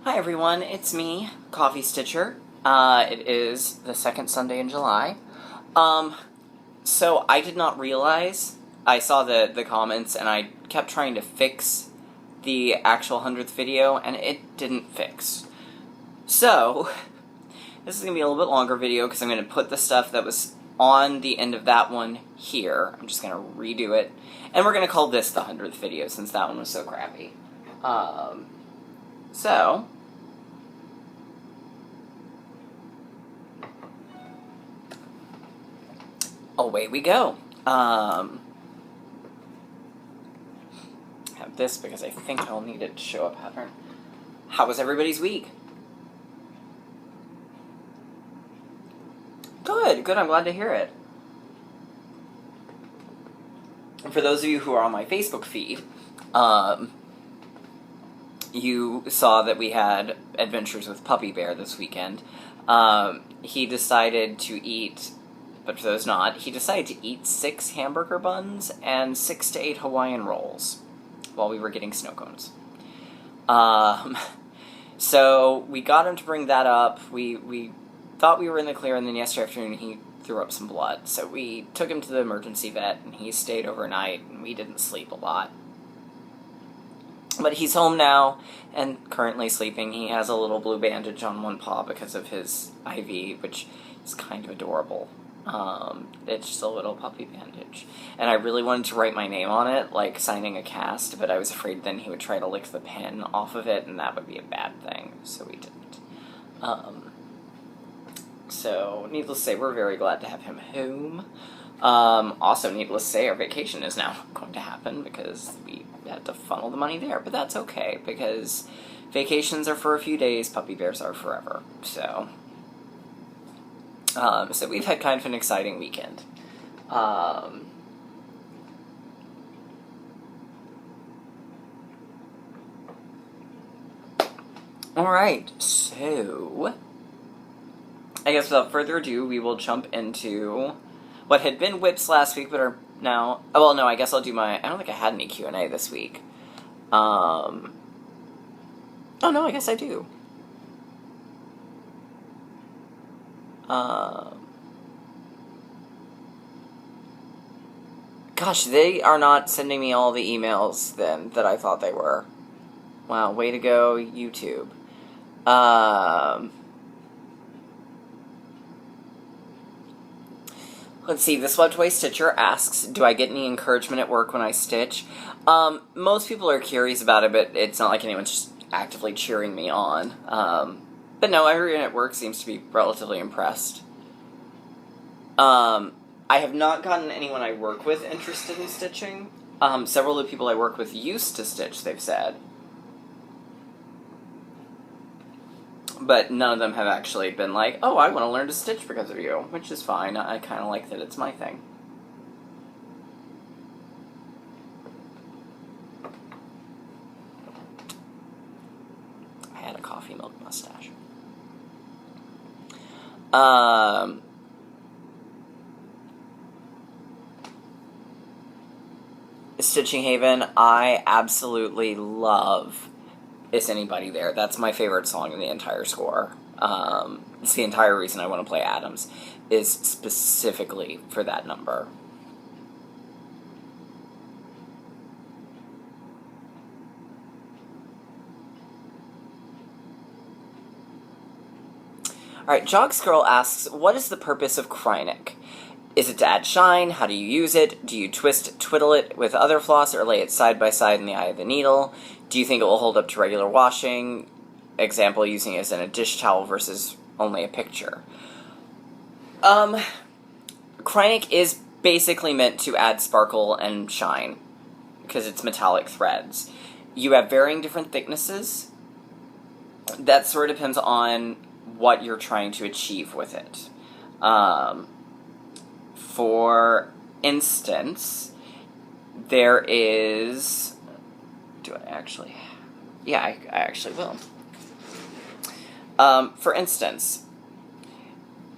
Hi everyone, it's me, Coffee Stitcher. It is the second Sunday in July. So I did not realize, I saw the comments and I kept trying to fix the actual 100th video and it didn't fix. So, this is going to be a little bit longer video because I'm going to put the stuff that was on the end of that one here. I'm just going to redo it. And we're going to call this the 100th video since that one was so crappy. So, away we go. Have this because I think I'll need it to show a pattern. How was everybody's week? Good, I'm glad to hear it. And for those of you who are on my Facebook feed, you saw that we had adventures with Puppy Bear this weekend. He decided to eat, but for those not, he decided to eat 6 hamburger buns and 6 to 8 Hawaiian rolls while we were getting snow cones. So we got him to bring that up. We thought we were in the clear, and then yesterday afternoon he threw up some blood. So we took him to the emergency vet, and he stayed overnight, and we didn't sleep a lot. But he's home now, and currently sleeping. He has a little blue bandage on one paw because of his IV, which is kind of adorable. It's just a little puppy bandage. And I really wanted to write my name on it, like signing a cast, but I was afraid then he would try to lick the pen off of it, and that would be a bad thing, so we didn't. So, needless to say, we're very glad to have him home. Also, needless to say, our vacation is now going to happen because we had to funnel the money there, but that's okay, because vacations are for a few days, puppy bears are forever, so... So we've had kind of an exciting weekend. Alright, so... I guess without further ado, we will jump into what had been whips last week, but are now... Oh, well, no, I guess I'll do my... I don't think I had any Q&A this week. Oh, no, I guess I do. Gosh, they are not sending me all the emails, then, that I thought they were. Wow, way to go, YouTube. Let's see, the Swept Away Stitcher asks, do I get any encouragement at work when I stitch? Most people are curious about it, but it's not like anyone's just actively cheering me on. But no, everyone at work seems to be relatively impressed. I have not gotten anyone I work with interested in stitching. Several of the people I work with used to stitch, they've said. But none of them have actually been like, oh, I want to learn to stitch because of you, which is fine. I kind of like that it's my thing. I had a coffee milk mustache. Stitching Haven, I absolutely love Is Anybody There? That's my favorite song in the entire score. It's the entire reason I want to play Adams, is specifically for that number. Alright, Jogsgirl asks, what is the purpose of Krynic? Is it to add shine? How do you use it? Do you twiddle it with other floss or lay it side by side in the eye of the needle? Do you think it will hold up to regular washing? Example, using it as in a dish towel versus only a picture. Krynic is basically meant to add sparkle and shine, because it's metallic threads. You have varying different thicknesses. That sort of depends on what you're trying to achieve with it. For instance, there is... Do I actually... Yeah, I actually will. For instance,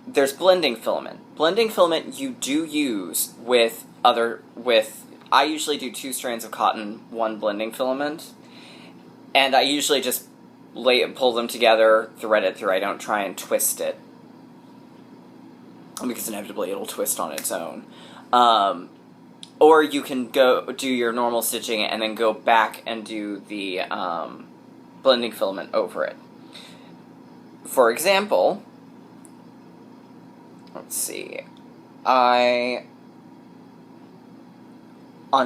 there's blending filament. Blending filament you do use with I usually do 2 strands of cotton, 1 blending filament, and I usually just pull them together, thread it through. I don't try and twist it, because inevitably it'll twist on its own. Or you can go do your normal stitching and then go back and do the blending filament over it. For example, let's see, on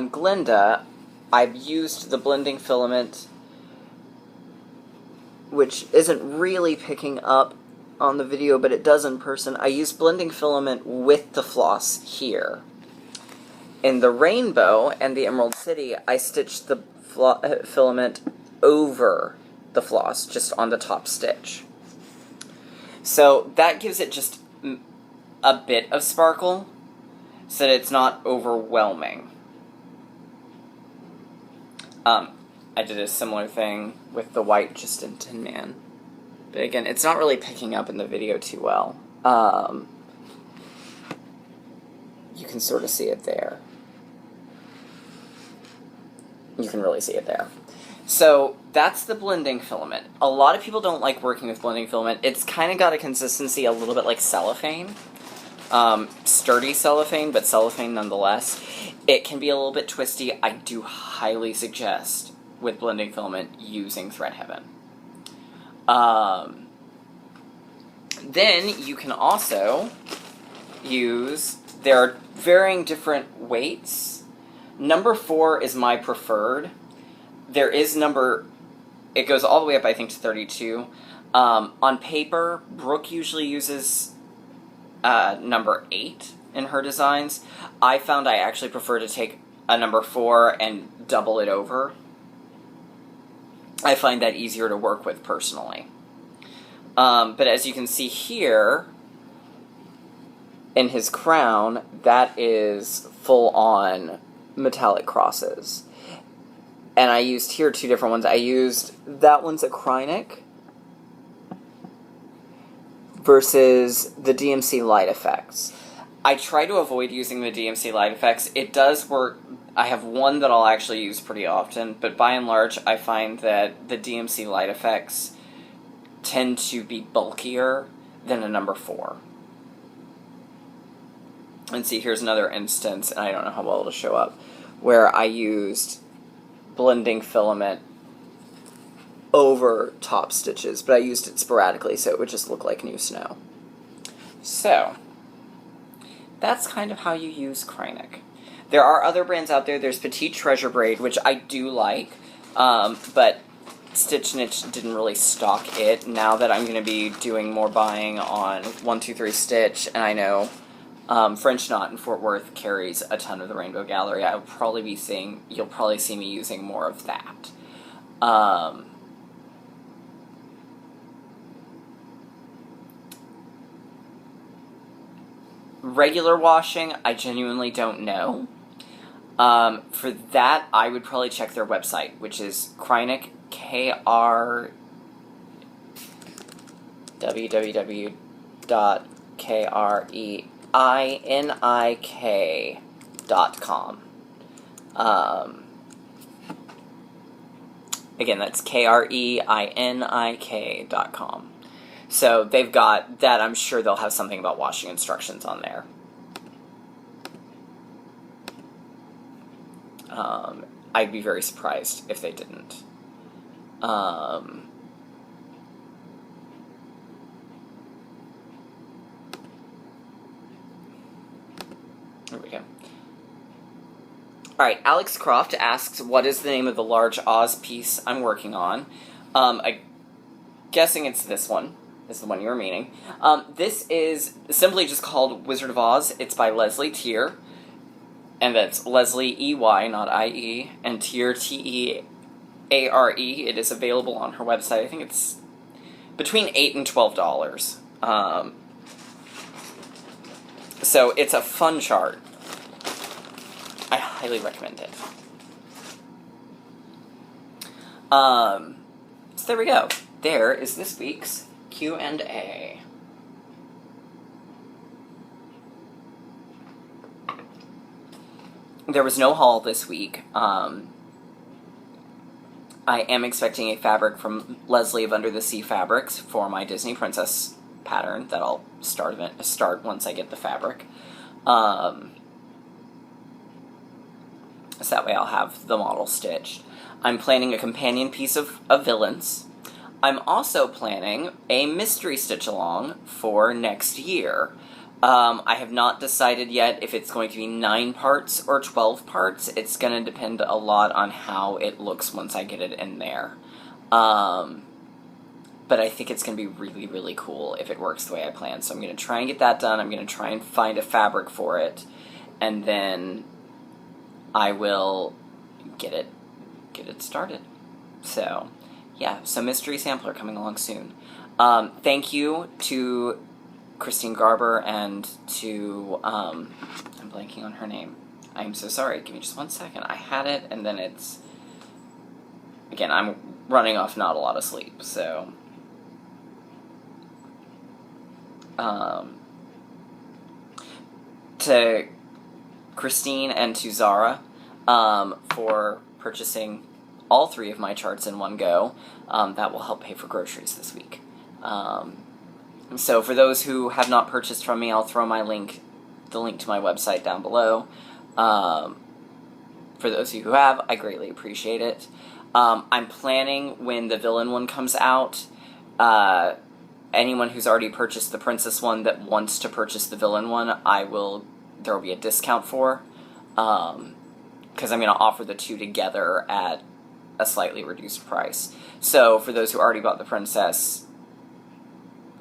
Glinda, I've used the blending filament, which isn't really picking up on the video, but it does in person. I use blending filament with the floss here. In the Rainbow and the Emerald City, I stitched the filament over the floss, just on the top stitch. So that gives it just a bit of sparkle, so that it's not overwhelming. I did a similar thing with the white just in Tin Man. But again, it's not really picking up in the video too well. You can sort of see it there. You can really see it there. So that's the blending filament. A lot of people don't like working with blending filament. It's kind of got a consistency a little bit like cellophane. Sturdy cellophane, but cellophane nonetheless. It can be a little bit twisty. I do highly suggest, with blending filament, using Thread Heaven. Then you can also use, there are varying different weights. Number 4 is my preferred. There is it goes all the way up, I think, to 32. On paper, Brooke usually uses number 8 in her designs. I found I actually prefer to take a number 4 and double it over. I find that easier to work with personally. But as you can see here, in his crown, that is full-on metallic crosses. And I used here 2 different ones. I used, that one's a Kreinik versus the DMC Light Effects. I try to avoid using the DMC Light Effects. It does work. I have one that I'll actually use pretty often, but by and large, I find that the DMC Light Effects tend to be bulkier than a number 4. And see, here's another instance, and I don't know how well it'll show up, where I used blending filament over top stitches, but I used it sporadically, so it would just look like new snow. So, that's kind of how you use Kreinik. There are other brands out there. There's Petite Treasure Braid, which I do like, but Stitch Niche didn't really stock it. Now that I'm going to be doing more buying on 123 Stitch, and I know French Knot in Fort Worth carries a ton of the Rainbow Gallery, you'll probably see me using more of that. Regular washing, I genuinely don't know. For that, I would probably check their website, which is Kreinik, www.kreinik.com. Again, that's kreinik.com. So they've got that. I'm sure they'll have something about washing instructions on there. I'd be very surprised if they didn't. There we go. Alright, Alex Croft asks, what is the name of the large Oz piece I'm working on? I'm guessing it's this one. This is the one you were meaning. This is simply just called Wizard of Oz. It's by Leslie Tier. And that's Leslie, E-Y, not I-E, and Tier, T-E-A-R-E. It is available on her website. I think it's between $8 and $12. So it's a fun chart. I highly recommend it. So there we go. There is this week's Q&A. There was no haul this week. I am expecting a fabric from Leslie of Under the Sea Fabrics for my Disney Princess pattern that I'll start once I get the fabric. So that way I'll have the model stitched. I'm planning a companion piece of villains. I'm also planning a mystery stitch-along for next year. I have not decided yet if it's going to be 9 parts or 12 parts. It's going to depend a lot on how it looks once I get it in there. But I think it's going to be really, really cool if it works the way I plan. So I'm going to try and get that done. I'm going to try and find a fabric for it. And then I will get it started. So, yeah. So Mystery Sampler coming along soon. Thank you to Christine Garber and to, I'm blanking on her name. I'm so sorry. Give me just 1 second. I had it, and then it's, again, I'm running off not a lot of sleep, so, to Christine and to Zara, for purchasing all 3 of my charts in one go. That will help pay for groceries this week. So for those who have not purchased from me, I'll throw the link to my website down below. For those of you who have, I greatly appreciate it. I'm planning, when the villain one comes out, anyone who's already purchased the princess one that wants to purchase the villain one, there will be a discount for, because I'm going to offer the 2 together at a slightly reduced price. So for those who already bought the princess,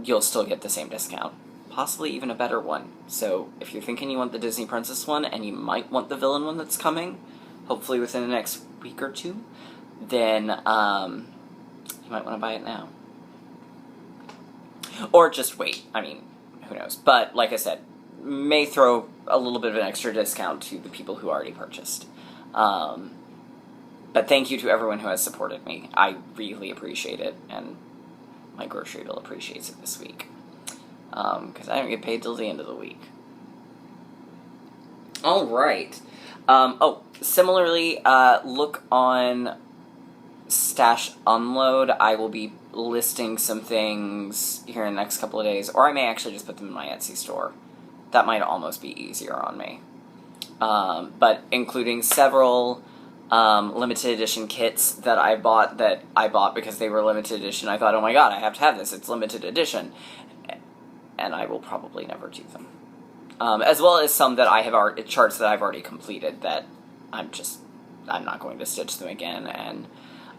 you'll still get the same discount. Possibly even a better one. So if you're thinking you want the Disney Princess one, and you might want the villain one that's coming, hopefully within the next week or 2, then you might want to buy it now. Or just wait. I mean, who knows. But, like I said, may throw a little bit of an extra discount to the people who already purchased. But thank you to everyone who has supported me. I really appreciate it, and my grocery bill appreciates it this week. Because I don't get paid till the end of the week. Alright. Similarly, look on Stash Unload. I will be listing some things here in the next couple of days, or I may actually just put them in my Etsy store. That might almost be easier on me. But including several limited edition kits that I bought because they were limited edition. I thought, oh my god, I have to have this, it's limited edition. And I will probably never do them. As well as some that I have charts that I've already completed that I'm not going to stitch them again, and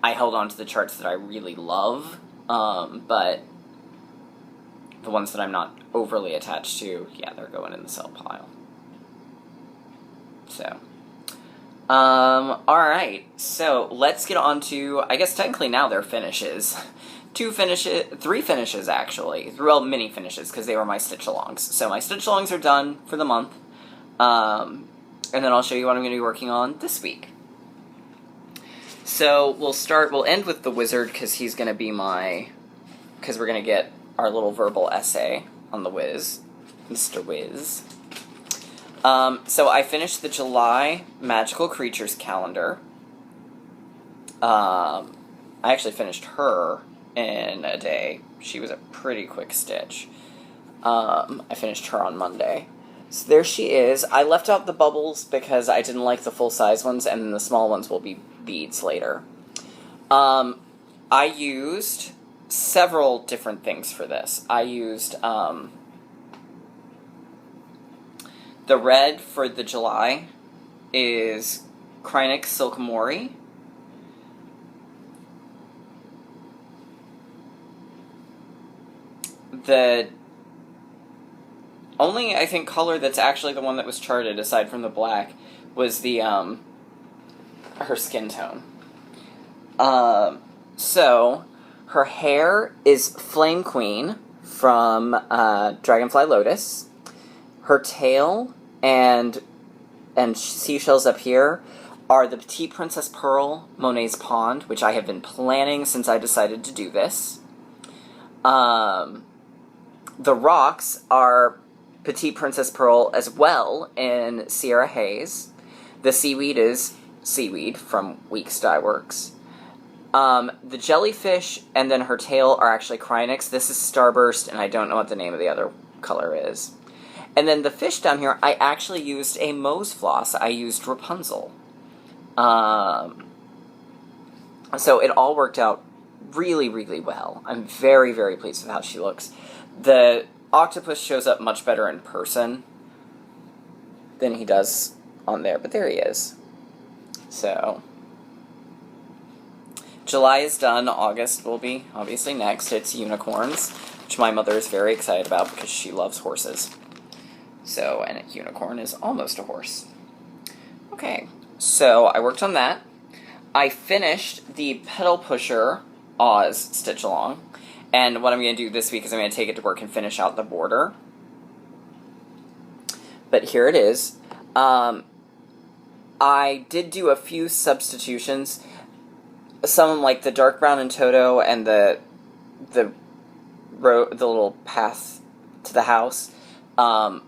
I held on to the charts that I really love, but the ones that I'm not overly attached to, yeah, they're going in the sell pile. So, alright, so let's get on to, I guess technically now they're finishes. 3 finishes, actually. Well, mini finishes, because they were my stitch-alongs. So my stitch-alongs are done for the month, and then I'll show you what I'm going to be working on this week. So we'll end with the wizard, because he's going to be because we're going to get our little verbal essay on the Wiz, Mr. Wiz. So I finished the July Magical Creatures calendar. I actually finished her in a day. She was a pretty quick stitch. I finished her on Monday. So there she is. I left out the bubbles because I didn't like the full-size ones, and then the small ones will be beads later. I used several different things for this. I used the red for the July is Kreinik Silkamori. The only, I think, color that's actually the one that was charted, aside from the black, was the, her skin tone. So, her hair is Flame Queen from, Dragonfly Lotus. Her tail and seashells up here are the Petite Princess Pearl Monet's Pond, which I have been planning since I decided to do this. The rocks are Petite Princess Pearl as well in Sierra Haze. The seaweed is seaweed from Weeks Dye Works. The jellyfish and then her tail are actually Cryonix. This is Starburst, and I don't know what the name of the other color is. And then the fish down here, I actually used a Mohs floss. I used Rapunzel. So it all worked out really, really well. I'm very, very pleased with how she looks. The octopus shows up much better in person than he does on there, but there he is. So, July is done. August will be, obviously, next. It's unicorns, which my mother is very excited about because she loves horses. So, and a unicorn is almost a horse. Okay, so I worked on that. I finished the Pedal Pusher Oz Stitch Along. And what I'm going to do this week is I'm going to take it to work and finish out the border. But here it is. I did do a few substitutions. Some like the dark brown in Toto and the little path to the house. And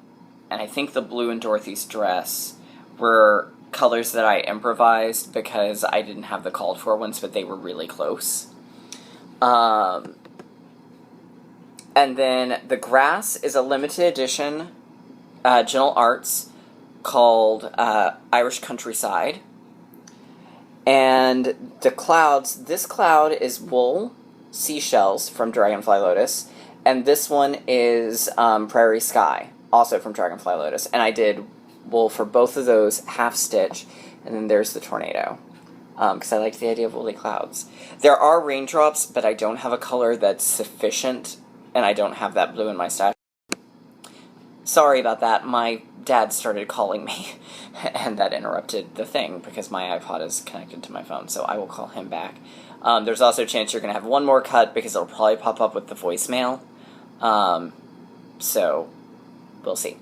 I think the blue in Dorothy's dress were colors that I improvised because I didn't have the called for ones, but they were really close. And then the grass is a limited edition Gentle Arts called Irish Countryside. And the clouds, this cloud is wool seashells from Dragonfly Lotus, and this one is Prairie Sky, also from Dragonfly Lotus. And I did wool for both of those, half stitch, and then there's the tornado, because I liked the idea of woolly clouds. There are raindrops, but I don't have a color that's sufficient, and I don't have that blue in my stash. Sorry about that, my dad started calling me, and that interrupted the thing, because my iPod is connected to my phone, so I will call him back. There's also a chance you're going to have one more cut, because it'll probably pop up with the voicemail. So, we'll see.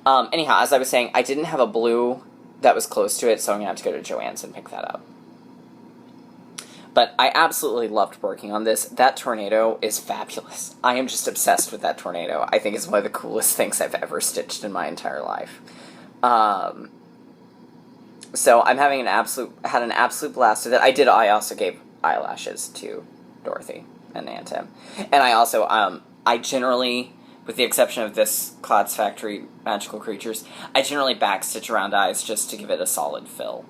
Anyhow, as I was saying, I didn't have a blue that was close to it, so I'm going to have to go to Joann's and pick that up. But I absolutely loved working on this. That tornado is fabulous. I am just obsessed with that tornado. I think it's one of the coolest things I've ever stitched in my entire life. So I'm having had an absolute blast with it. I also gave eyelashes to Dorothy and Aunt Em. And I also, I generally, with the exception of this Clouds Factory Magical Creatures, I generally backstitch around eyes just to give it a solid fill.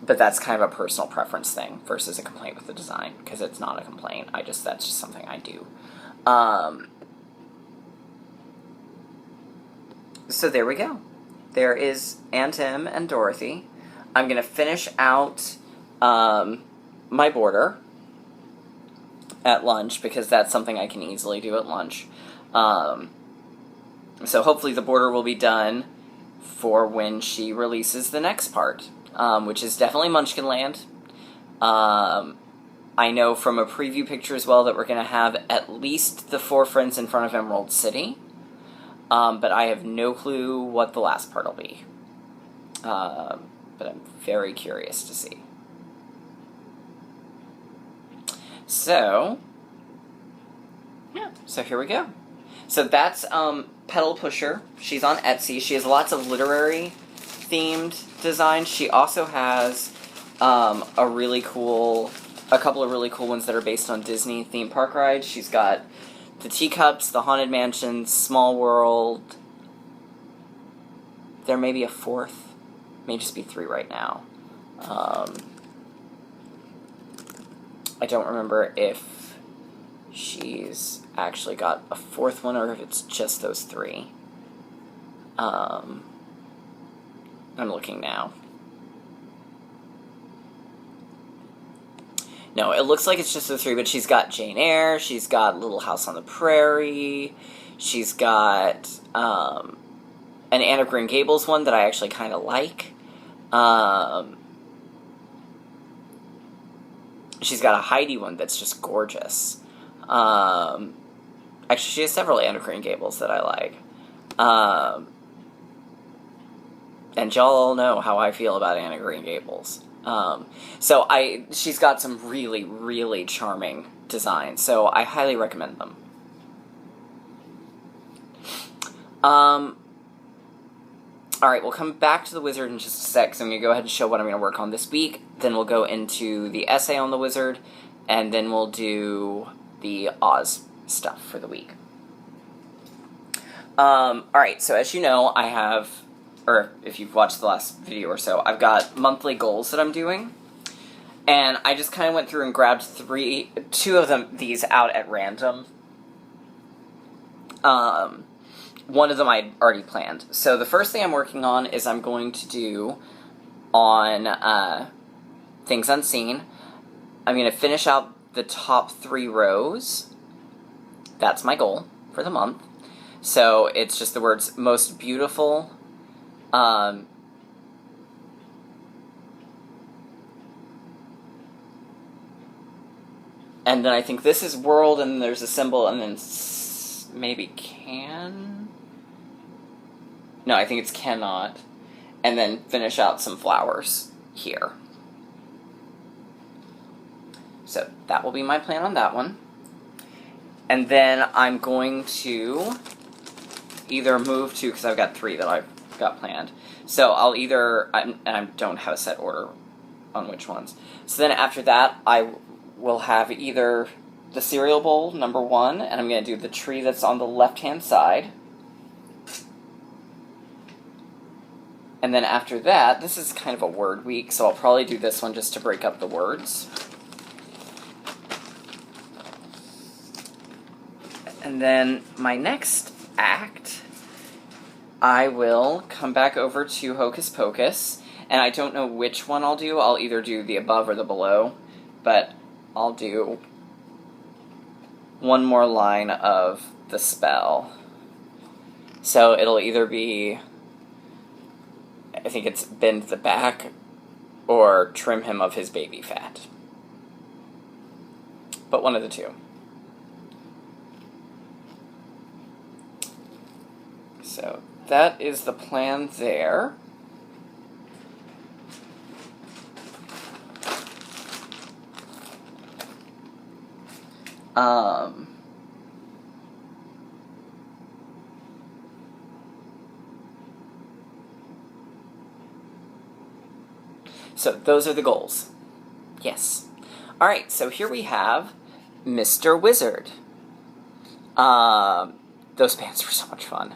But that's kind of a personal preference thing versus a complaint with the design, because it's not a complaint. That's just something I do. So there we go. There is Aunt Em and Dorothy. I'm going to finish out my border at lunch, because that's something I can easily do at lunch. So hopefully the border will be done for when she releases the next part. Which is definitely Munchkinland. I know from a preview picture as well that we're going to have at least the 4 friends in front of Emerald City. But I have no clue what the last part will be. But I'm very curious to see. So, yeah, so here we go. So that's Pedal Pusher. She's on Etsy. She has lots of literary themed designs. She also has a couple of really cool ones that are based on Disney theme park rides. She's got the Teacups, the Haunted Mansion, Small World. There may be a 4th. May just be 3 right now. I don't remember if she's actually got a 4th one or if it's just those 3. I'm looking now. No, it looks like it's just the 3, but she's got Jane Eyre, she's got Little House on the Prairie, she's got an Anne of Green Gables one that I actually kind of like. She's got a Heidi one that's just gorgeous. Actually, she has several Anne of Green Gables that I like. And y'all all know how I feel about Anne of Green Gables. She's got some really, really charming designs, so I highly recommend them. Alright, we'll come back to the wizard in just a sec, so I'm going to go ahead and show what I'm going to work on this week. Then we'll go into the essay on the wizard, and then we'll do the Oz stuff for the week. Alright, so as you know, I have, or if you've watched the last video or so, I've got monthly goals that I'm doing. And I just kind of went through and grabbed two of these out at random. One of them I'd already planned. So the first thing I'm working on is I'm going to do on Things Unseen. I'm going to finish out the top 3 rows. That's my goal for the month. So it's just the words most beautiful, and then I think this is world, and there's a symbol, and then maybe can? No, I think it's cannot. And then finish out some flowers here. So that will be my plan on that one. And then I'm going to either move to, because I've got 3 that I've got planned. So I'll either, and I don't have a set order on which ones. So then after that, I will have either the cereal bowl, number 1, and I'm going to do the tree that's on the left-hand side. And then after that, this is kind of a word week, so I'll probably do this one just to break up the words. And then my next act, I will come back over to Hocus Pocus, and I don't know which one I'll do. I'll either do the above or the below, but I'll do one more line of the spell. So it'll either be, I think it's bend the back, or trim him of his baby fat. But one of the two. So that is the plan there. So those are the goals. Yes. Alright, so here we have Mr. Wizard. Those bands were so much fun.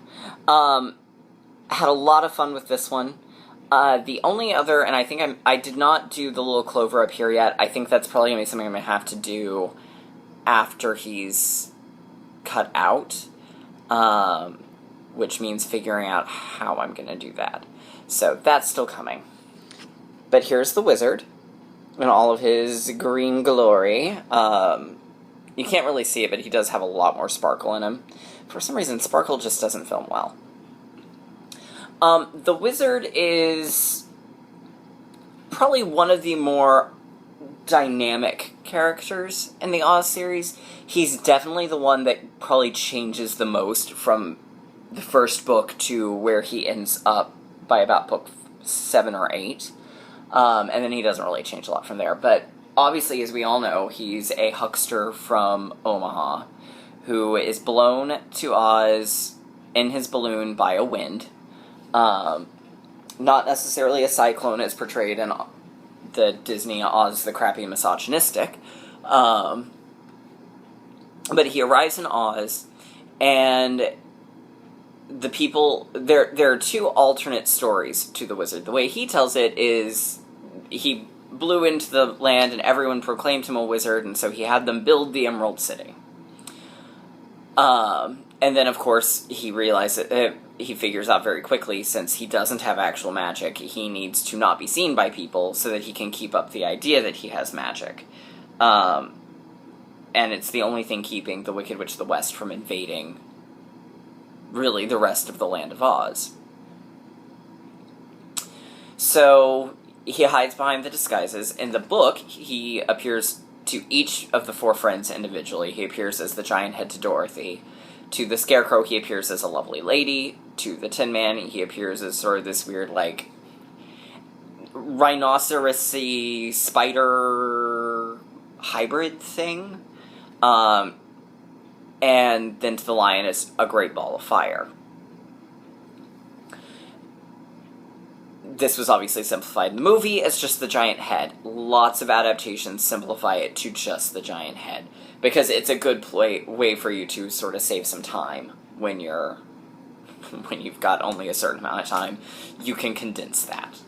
Had a lot of fun with this one. The only other, and I think I did not do the little clover up here yet. I think that's probably going to be something I'm going to have to do after he's cut out, which means figuring out how I'm going to do that. So that's still coming. But here's the wizard in all of his green glory. You can't really see it, but he does have a lot more sparkle in him. For some reason, sparkle just doesn't film well. The wizard is probably one of the more dynamic characters in the Oz series. He's definitely the one that probably changes the most from the first book to where he ends up by about book 7 or 8. And then he doesn't really change a lot from there. But obviously, as we all know, he's a huckster from Omaha who is blown to Oz in his balloon by a wind. Not necessarily a cyclone as portrayed in the Disney Oz the Crappy Misogynistic. But he arrives in Oz, and the people, there are 2 alternate stories to the wizard. The way he tells it is he blew into the land and everyone proclaimed him a wizard, and so he had them build the Emerald City. And then, of course, he realizes, he figures out very quickly, since he doesn't have actual magic, he needs to not be seen by people so that he can keep up the idea that he has magic. And it's the only thing keeping the Wicked Witch of the West from invading, really, the rest of the land of Oz. So he hides behind the disguises. In the book, he appears to each of the 4 friends individually. He appears as the giant head to Dorothy. To the Scarecrow, he appears as a lovely lady. To the Tin Man, he appears as sort of this weird, like, rhinoceros-y spider hybrid thing. And then to the Lion is a great ball of fire. this was obviously simplified in the movie as just the giant head. Lots of adaptations simplify it to just the giant head, because it's a good way for you to sort of save some time when you've got only a certain amount of time. You can condense that.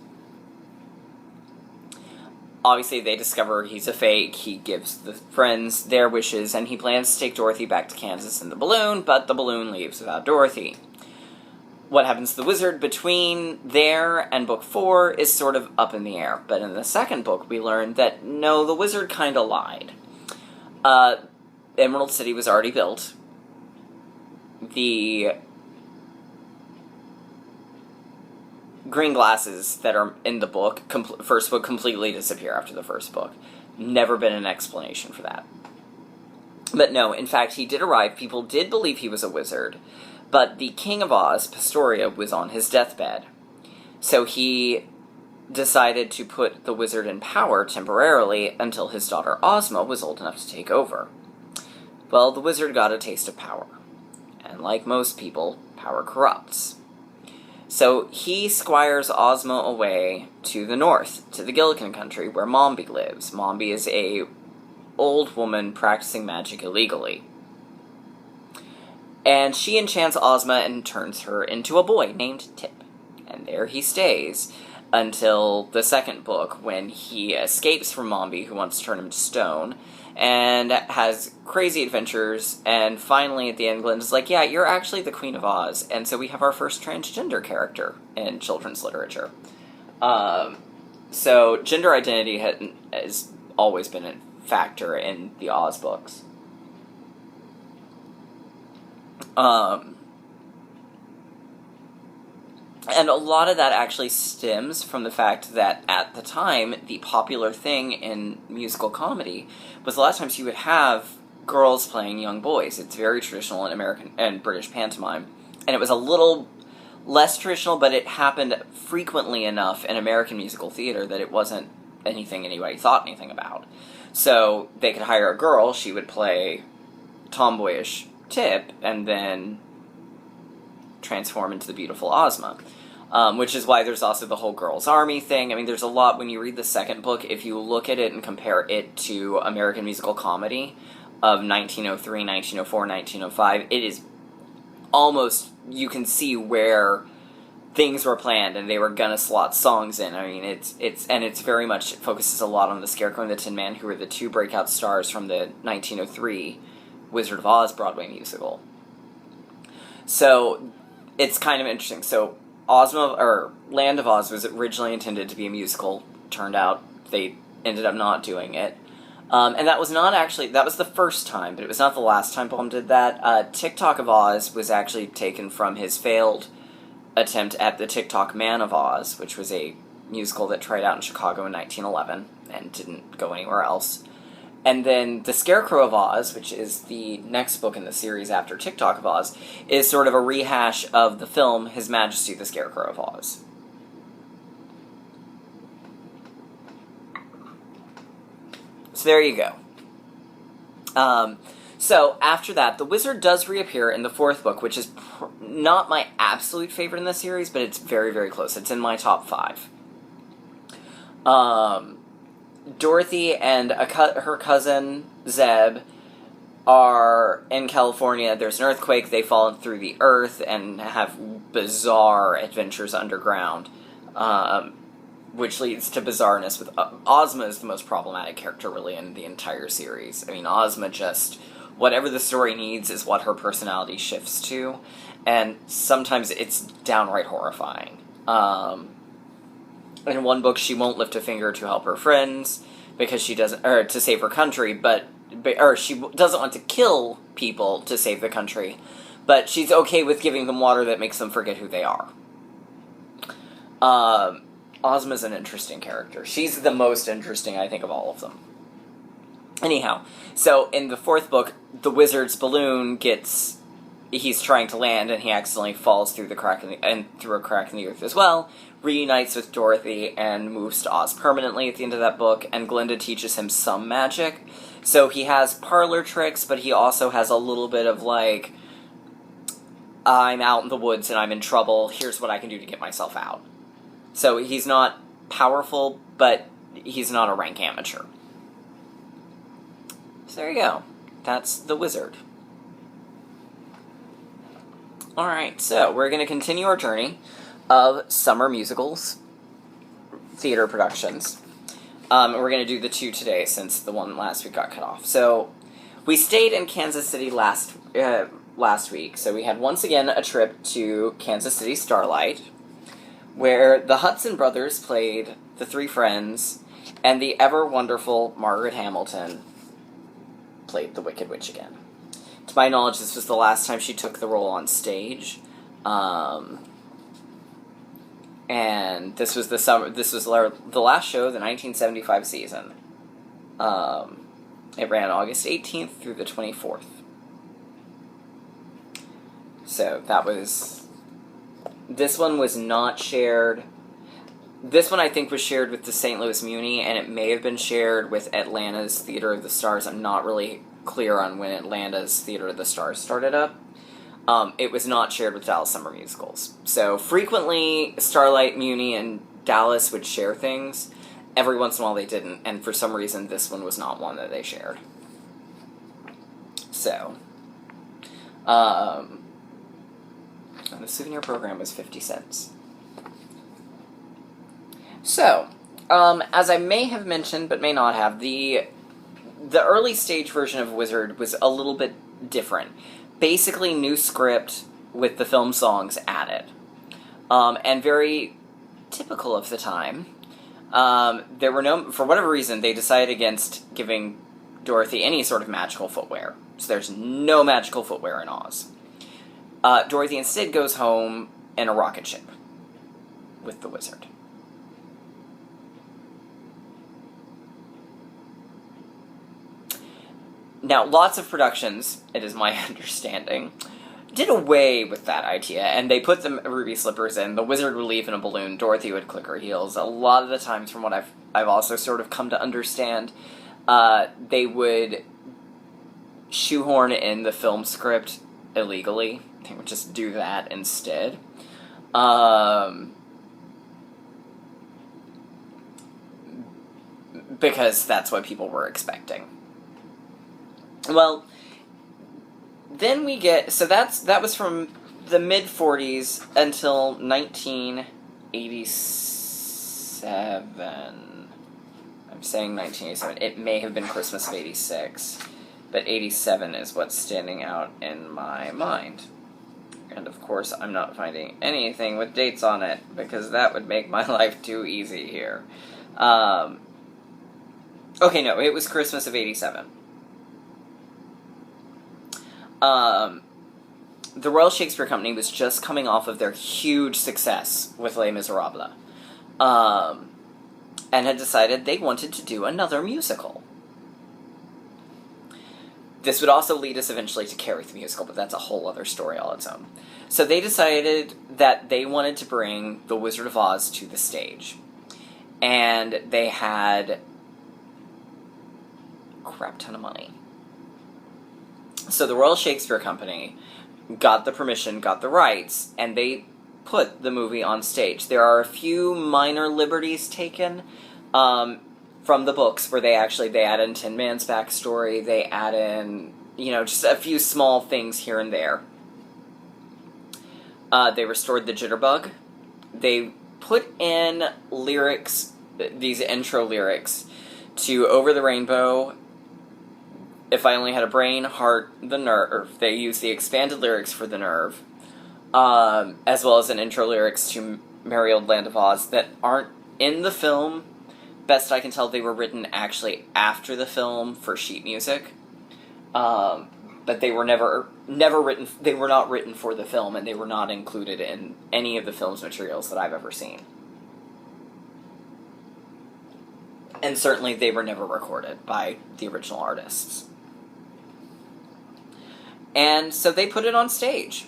Obviously, they discover he's a fake. He gives the friends their wishes, and he plans to take Dorothy back to Kansas in the balloon, but the balloon leaves without Dorothy. What happens to the wizard between there and book 4 is sort of up in the air, but in the second book we learn that, no, the wizard kind of lied. Emerald City was already built. The green glasses that are in the book, first book, completely disappear after the first book. Never been an explanation for that. But no, in fact, he did arrive. People did believe he was a wizard, but the King of Oz, Pastoria, was on his deathbed. So he decided to put the wizard in power temporarily until his daughter Ozma was old enough to take over. Well, the wizard got a taste of power. And like most people, power corrupts. So he squires Ozma away to the north, to the Gillikin country, where Mombi lives. Mombi is a old woman practicing magic illegally. And she enchants Ozma and turns her into a boy named Tip. And there he stays until the second book, when he escapes from Mombi, who wants to turn him to stone, and has crazy adventures, and finally at the end Glinda's like, yeah, you're actually the Queen of Oz, and so we have our first transgender character in children's literature. So gender identity has always been a factor in the Oz books. And a lot of that actually stems from the fact that at the time, the popular thing in musical comedy was a lot of times you would have girls playing young boys. It's very traditional in American and British pantomime. And it was a little less traditional, but it happened frequently enough in American musical theater that it wasn't anything anybody thought anything about. So they could hire a girl, she would play tomboyish Tip, and then transform into the beautiful Ozma. Which is why there's also the whole Girls' Army thing. I mean, there's a lot, when you read the second book, if you look at it and compare it to American musical comedy of 1903, 1904, 1905, it is almost, you can see where things were planned and they were gonna slot songs in. I mean, it's very much, it focuses a lot on the Scarecrow and the Tin Man, who are the two breakout stars from the 1903 Wizard of Oz Broadway musical. So, it's kind of interesting. So, Ozma, or Land of Oz, was originally intended to be a musical. Turned out they ended up not doing it. And that was not actually, that was the first time, but it was not the last time Baum did that. TikTok of Oz was actually taken from his failed attempt at the TikTok Man of Oz, which was a musical that tried out in Chicago in 1911 and didn't go anywhere else. And then The Scarecrow of Oz, which is the next book in the series after TikTok of Oz, is sort of a rehash of the film His Majesty the Scarecrow of Oz. So there you go. So after that, the wizard does reappear in the fourth book, which is not my absolute favorite in the series, but it's very, very close. It's in my top 5. Dorothy and her cousin, Zeb, are in California. There's an earthquake. They fall through the earth and have bizarre adventures underground, which leads to bizarreness with... Ozma is the most problematic character, really, in the entire series. I mean, Ozma just... Whatever the story needs is what her personality shifts to, and sometimes it's downright horrifying. In one book, she won't lift a finger to help her friends because she doesn't, or to save her country, or she doesn't want to kill people to save the country, but she's okay with giving them water that makes them forget who they are. Ozma's an interesting character. She's the most interesting, I think, of all of them. Anyhow, so in the fourth book, the wizard's balloon he's trying to land, and he accidentally falls through a crack in the earth as well, reunites with Dorothy, and moves to Oz permanently at the end of that book, and Glinda teaches him some magic. So he has parlor tricks, but he also has a little bit of, like, I'm out in the woods and I'm in trouble, here's what I can do to get myself out. So he's not powerful, but he's not a rank amateur. So there you go. That's the Wizard. Alright, so we're going to continue our journey of summer musicals, theater productions. We're going to do the 2 today since the one last week got cut off. So we stayed in Kansas City last week, so we had once again a trip to Kansas City Starlight, where the Hudson brothers played the 3 Friends, and the ever-wonderful Margaret Hamilton played the Wicked Witch again. To my knowledge, this was the last time she took the role on stage, and this was the last show of the 1975 season. It ran August 18th through the 24th. So that was... This one was not shared. This one I think was shared with the St. Louis Muni, and it may have been shared with Atlanta's Theater of the Stars. I'm not really clear on when Atlanta's Theater of the Stars started up. It was not shared with Dallas Summer Musicals. So frequently, Starlight, Muni, and Dallas would share things. Every once in a while they didn't, and for some reason this one was not one that they shared. So, the souvenir program was 50 cents. So, as I may have mentioned, but may not have, the early stage version of Wizard was a little bit different. Basically, new script with the film songs added. And very typical of the time, there were no... For whatever reason, they decided against giving Dorothy any sort of magical footwear. So there's no magical footwear in Oz. Dorothy instead goes home in a rocket ship with the Wizard. Now, lots of productions, it is my understanding, did away with that idea, and they put the ruby slippers in. The Wizard would leave in a balloon, Dorothy would click her heels. A lot of the times, from what I've also sort of come to understand, they would shoehorn in the film script illegally. They would just do that instead. Because that's what people were expecting. Well, then we get... So that was from the mid-40s until 1987. I'm saying 1987. It may have been Christmas of 86. But 87 is what's standing out in my mind. And of course, I'm not finding anything with dates on it, because that would make my life too easy here. Okay, no, it was Christmas of 87. The Royal Shakespeare Company was just coming off of their huge success with Les Miserables, and had decided they wanted to do another musical. This would also lead us eventually to Carrie the Musical, but that's a whole other story all its own. So they decided that they wanted to bring The Wizard of Oz to the stage. And they had a crap ton of money. So the Royal Shakespeare Company got the permission, got the rights, and they put the movie on stage. There are a few minor liberties taken from the books where they add in Tin Man's backstory, they add in, just a few small things here and there. They restored the jitterbug. They put in lyrics, these intro lyrics, to Over the Rainbow, If I Only Had a Brain, Heart, The Nerve. They used the expanded lyrics for The Nerve, as well as an intro lyrics to Merry Old Land of Oz that aren't in the film. Best I can tell, they were written actually after the film for sheet music, but they were never written. They were not written for the film, and they were not included in any of the film's materials that I've ever seen. And certainly, they were never recorded by the original artists. And so they put it on stage.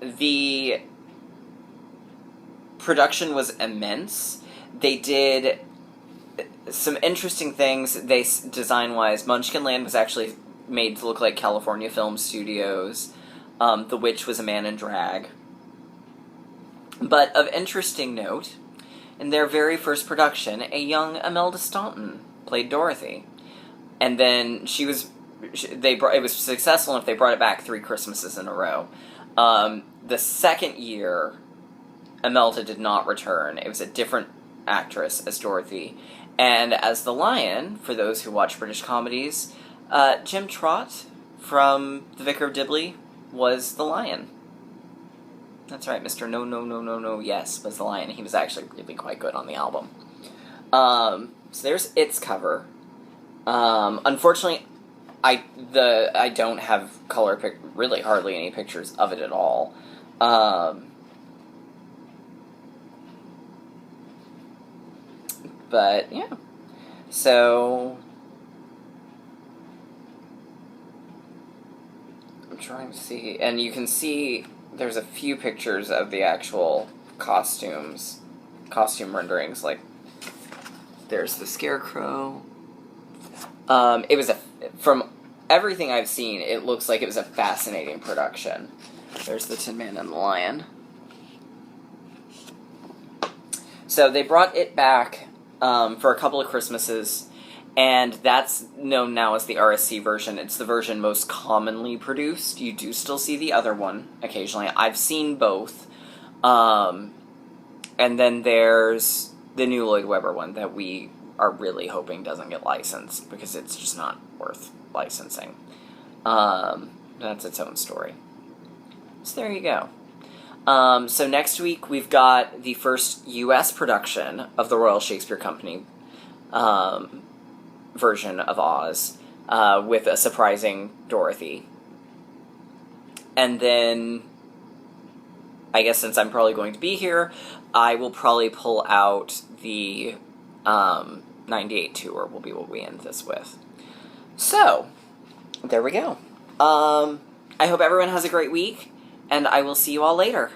The production was immense. They did some interesting things. Design-wise, Munchkinland was actually made to look like California Film Studios. The Witch was a man in drag. But of interesting note, in their very first production, a young Imelda Staunton played Dorothy. And then it was successful enough they brought it back 3 Christmases in a row. The second year, Imelda did not return. It was a different actress as Dorothy. And as the Lion, for those who watch British comedies, Jim Trott from The Vicar of Dibley was the Lion. That's right, Mr. No, no, no, no, no, yes, was the Lion. He was actually really quite good on the album. So there's its cover. Unfortunately, I don't have really hardly any pictures of it at all. But yeah, so I'm trying to see, and you can see there's a few pictures of the actual costume renderings. Like there's the Scarecrow. From everything I've seen, it looks like it was a fascinating production. There's the Tin Man and the Lion. So they brought it back for a couple of Christmases, and that's known now as the RSC version. It's the version most commonly produced. You do still see the other one occasionally. I've seen both. And then there's the new Lloyd Webber one that we are really hoping doesn't get licensed, because it's just not worth licensing. That's its own story. So there you go. So next week we've got the first U.S. production of the Royal Shakespeare Company version of Oz, with a surprising Dorothy. And then, I guess since I'm probably going to be here, I will probably pull out the 98 tour will be what we end this with. So, there we go. I hope everyone has a great week, and I will see you all later.